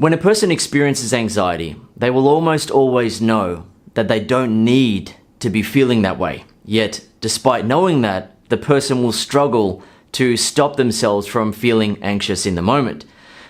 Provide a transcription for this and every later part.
When a person experiences anxiety, they will almost always know that they don't need to be feeling that way. Yet, despite knowing that, the person will struggle to stop themselves from feeling anxious in the moment.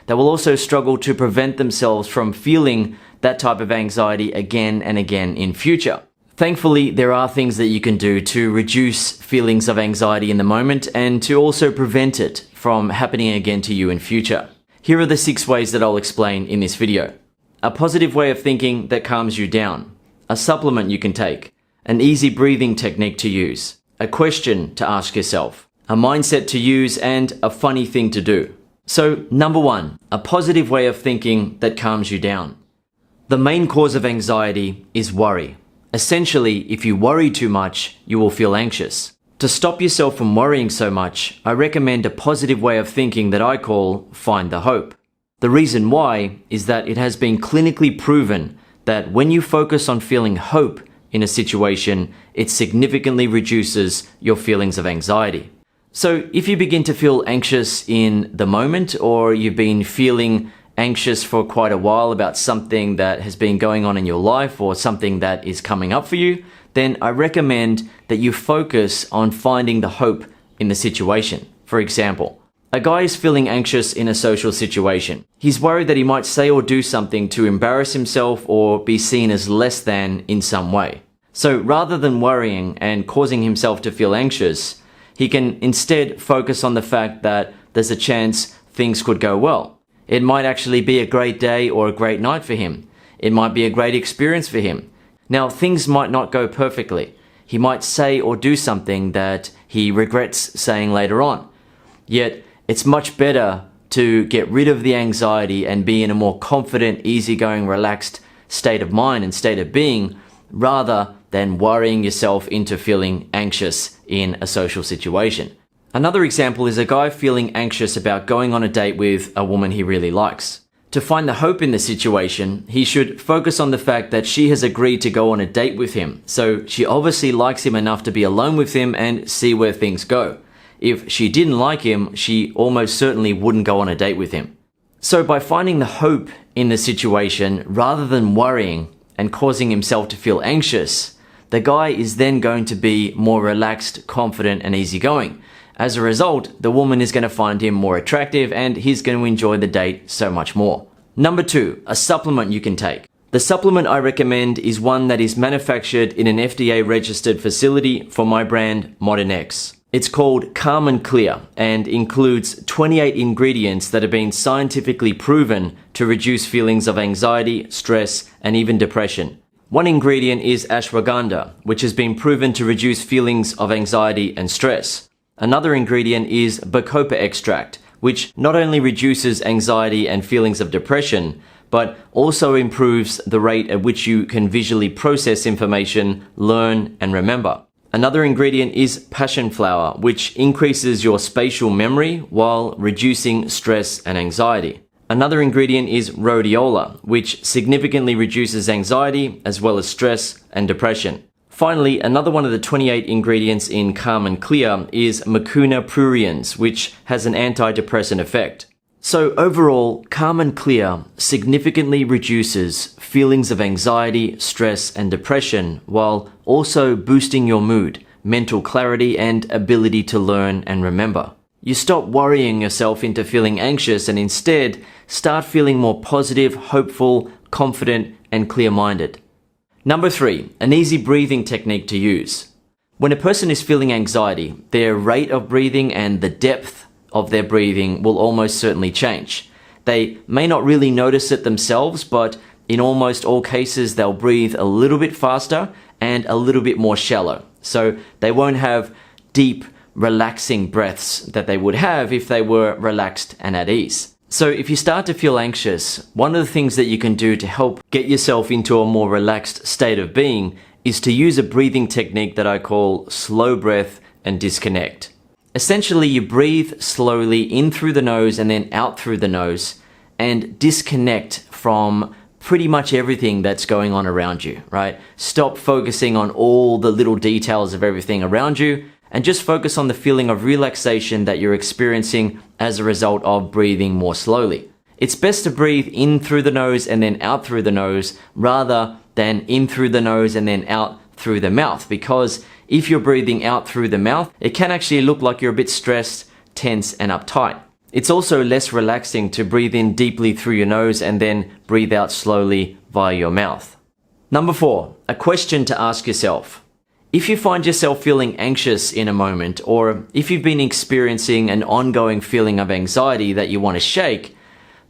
They will also struggle to prevent themselves from feeling that type of anxiety again and again in future. Thankfully, there are things that you can do to reduce feelings of anxiety in the moment and to also prevent it from happening again to you in future. Here are the 6 ways that I'll explain in this video. A positive way of thinking that calms you down. A supplement you can take. An easy breathing technique to use. A question to ask yourself. A mindset to use and a funny thing to do. So, number 1, a positive way of thinking that calms you down. The main cause of anxiety is worry. Essentially, if you worry too much, you will feel anxious. To stop yourself from worrying so much, I recommend a positive way of thinking that I call find the hope. The reason why is that it has been clinically proven that when you focus on feeling hope in a situation, it significantly reduces your feelings of anxiety. So if you begin to feel anxious in the moment, or you've been feeling anxious for quite a while about something that has been going on in your life or something that is coming up for you, then I recommend that you focus on finding the hope in the situation. For example, a guy is feeling anxious in a social situation. He's worried that he might say or do something to embarrass himself or be seen as less than in some way. So rather than worrying and causing himself to feel anxious, he can instead focus on the fact that there's a chance things could go well. It might actually be a great day or a great night for him. It might be a great experience for him. Now, things might not go perfectly. He might say or do something that he regrets saying later on. Yet, it's much better to get rid of the anxiety and be in a more confident, easygoing, relaxed state of mind and state of being, rather than worrying yourself into feeling anxious in a social situation. Another example is a guy feeling anxious about going on a date with a woman he really likes. To find the hope in the situation, he should focus on the fact that she has agreed to go on a date with him, so she obviously likes him enough to be alone with him and see where things go. If she didn't like him, she almost certainly wouldn't go on a date with him. So by finding the hope in the situation, rather than worrying and causing himself to feel anxious, the guy is then going to be more relaxed, confident, and easygoing. As a result, the woman is going to find him more attractive and he's going to enjoy the date so much more. Number 2, a supplement you can take. The supplement I recommend is one that is manufactured in an FDA registered facility for my brand Modern X. It's called Calm and Clear and includes 28 ingredients that have been scientifically proven to reduce feelings of anxiety, stress, and even depression. One ingredient is ashwagandha, which has been proven to reduce feelings of anxiety and stress. Another ingredient is bacopa extract, which not only reduces anxiety and feelings of depression, but also improves the rate at which you can visually process information, learn, and remember. Another ingredient is passion flower, which increases your spatial memory while reducing stress and anxiety. Another ingredient is rhodiola, which significantly reduces anxiety as well as stress and depression. Finally, another one of the 28 ingredients in Calm and Clear is mucuna pruriens, which has an antidepressant effect. So overall, Calm and Clear significantly reduces feelings of anxiety, stress, and depression, while also boosting your mood, mental clarity, and ability to learn and remember. You stop worrying yourself into feeling anxious and instead start feeling more positive, hopeful, confident, and clear-minded. Number 3, an easy breathing technique to use. When a person is feeling anxiety, their rate of breathing and the depth of their breathing will almost certainly change. They may not really notice it themselves, but in almost all cases, they'll breathe a little bit faster and a little bit more shallow. So they won't have deep, relaxing breaths that they would have if they were relaxed and at ease. So if you start to feel anxious, one of the things that you can do to help get yourself into a more relaxed state of being is to use a breathing technique that I call slow breath and disconnect. Essentially, you breathe slowly in through the nose and then out through the nose and disconnect from pretty much everything that's going on around you, right? Stop focusing on all the little details of everything around you and just focus on the feeling of relaxation that you're experiencing as a result of breathing more slowly. It's best to breathe in through the nose and then out through the nose rather than in through the nose and then out through the mouth, because if you're breathing out through the mouth, it can actually look like you're a bit stressed, tense, and uptight. It's also less relaxing to breathe in deeply through your nose and then breathe out slowly via your mouth. Number 4, a question to ask yourself. If you find yourself feeling anxious in a moment, or if you've been experiencing an ongoing feeling of anxiety that you want to shake,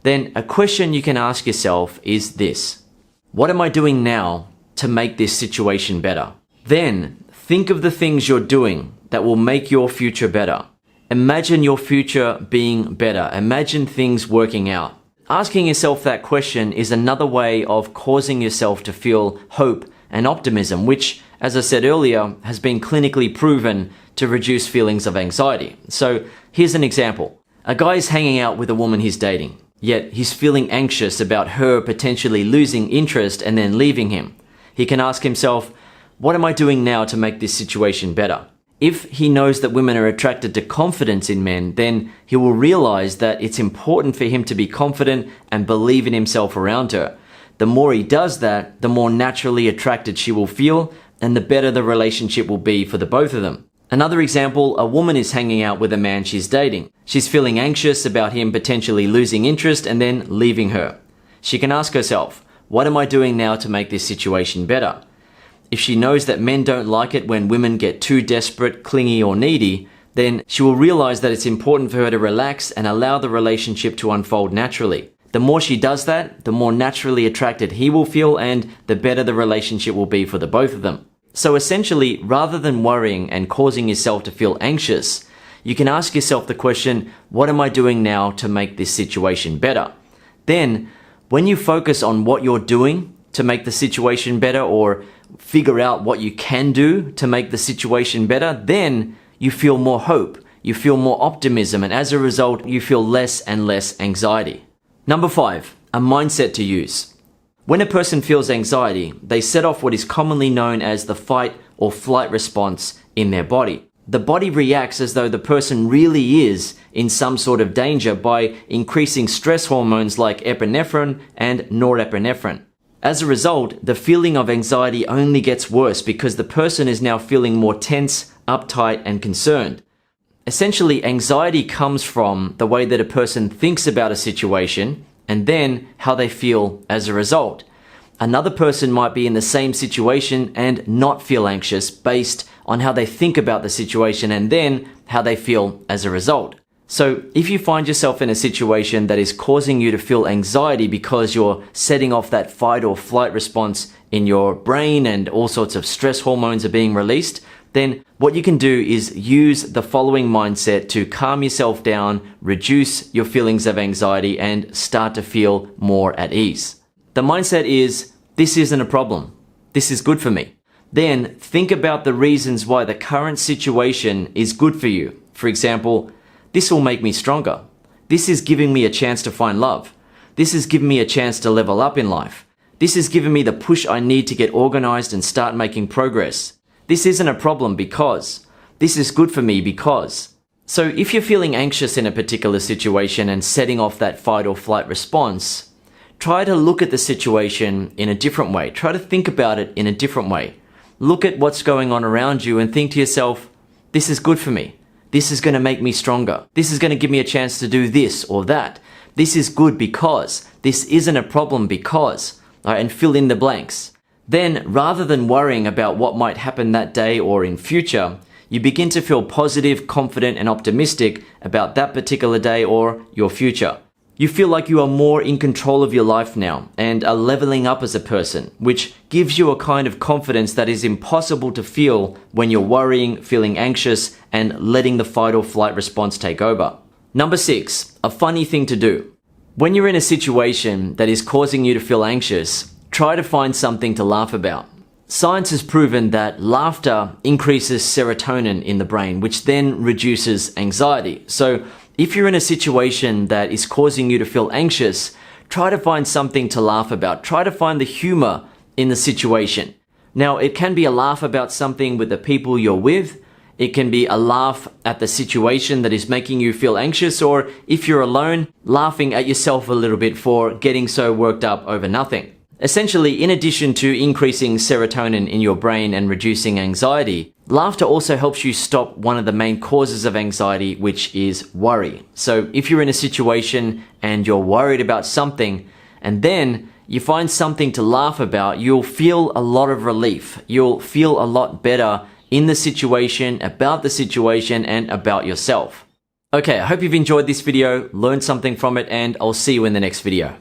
then a question you can ask yourself is this: what am I doing now to make this situation better? Then think of the things you're doing that will make your future better. Imagine your future being better. Imagine things working out. Asking yourself that question is another way of causing yourself to feel hope and optimism, which, as I said earlier, has been clinically proven to reduce feelings of anxiety. So here's an example. A guy is hanging out with a woman he's dating, yet he's feeling anxious about her potentially losing interest and then leaving him. He can ask himself, what am I doing now to make this situation better? If he knows that women are attracted to confidence in men, then he will realize that it's important for him to be confident and believe in himself around her. The more he does that, the more naturally attracted she will feel, and the better the relationship will be for the both of them. Another example, a woman is hanging out with a man she's dating. She's feeling anxious about him potentially losing interest and then leaving her. She can ask herself, what am I doing now to make this situation better? If she knows that men don't like it when women get too desperate, clingy, or needy, then she will realize that it's important for her to relax and allow the relationship to unfold naturally. The more she does that, the more naturally attracted he will feel and the better the relationship will be for the both of them. So essentially, rather than worrying and causing yourself to feel anxious, you can ask yourself the question, what am I doing now to make this situation better? Then, when you focus on what you're doing to make the situation better, or figure out what you can do to make the situation better, then you feel more hope, you feel more optimism, and as a result, you feel less and less anxiety. Number 5, a mindset to use. When a person feels anxiety, they set off what is commonly known as the fight or flight response in their body. The body reacts as though the person really is in some sort of danger by increasing stress hormones like epinephrine and norepinephrine. As a result, the feeling of anxiety only gets worse because the person is now feeling more tense, uptight, and concerned. Essentially, anxiety comes from the way that a person thinks about a situation and then how they feel as a result. Another person might be in the same situation and not feel anxious based on how they think about the situation and then how they feel as a result. So if you find yourself in a situation that is causing you to feel anxiety because you're setting off that fight or flight response in your brain and all sorts of stress hormones are being released, then what you can do is use the following mindset to calm yourself down, reduce your feelings of anxiety, and start to feel more at ease. The mindset is, this isn't a problem. This is good for me. Then think about the reasons why the current situation is good for you. For example, this will make me stronger. This is giving me a chance to find love. This is giving me a chance to level up in life. This is giving me the push I need to get organized and start making progress. This isn't a problem because. This is good for me because. So if you're feeling anxious in a particular situation and setting off that fight or flight response, try to look at the situation in a different way. Try to think about it in a different way. Look at what's going on around you and think to yourself, this is good for me. This is going to make me stronger. This is going to give me a chance to do this or that. This is good because. This isn't a problem because. All right, and fill in the blanks. Then, rather than worrying about what might happen that day or in future, you begin to feel positive, confident, and optimistic about that particular day or your future. You feel like you are more in control of your life now and are leveling up as a person, which gives you a kind of confidence that is impossible to feel when you're worrying, feeling anxious, and letting the fight or flight response take over. Number 6, a funny thing to do. When you're in a situation that is causing you to feel anxious, try to find something to laugh about. Science has proven that laughter increases serotonin in the brain, which then reduces anxiety. So if you're in a situation that is causing you to feel anxious, try to find something to laugh about. Try to find the humor in the situation. Now, it can be a laugh about something with the people you're with. It can be a laugh at the situation that is making you feel anxious, or if you're alone, laughing at yourself a little bit for getting so worked up over nothing. Essentially, in addition to increasing serotonin in your brain and reducing anxiety, laughter also helps you stop one of the main causes of anxiety, which is worry. So if you're in a situation and you're worried about something, and then you find something to laugh about, you'll feel a lot of relief. You'll feel a lot better in the situation, about the situation, and about yourself. Okay, I hope you've enjoyed this video, learned something from it, and I'll see you in the next video.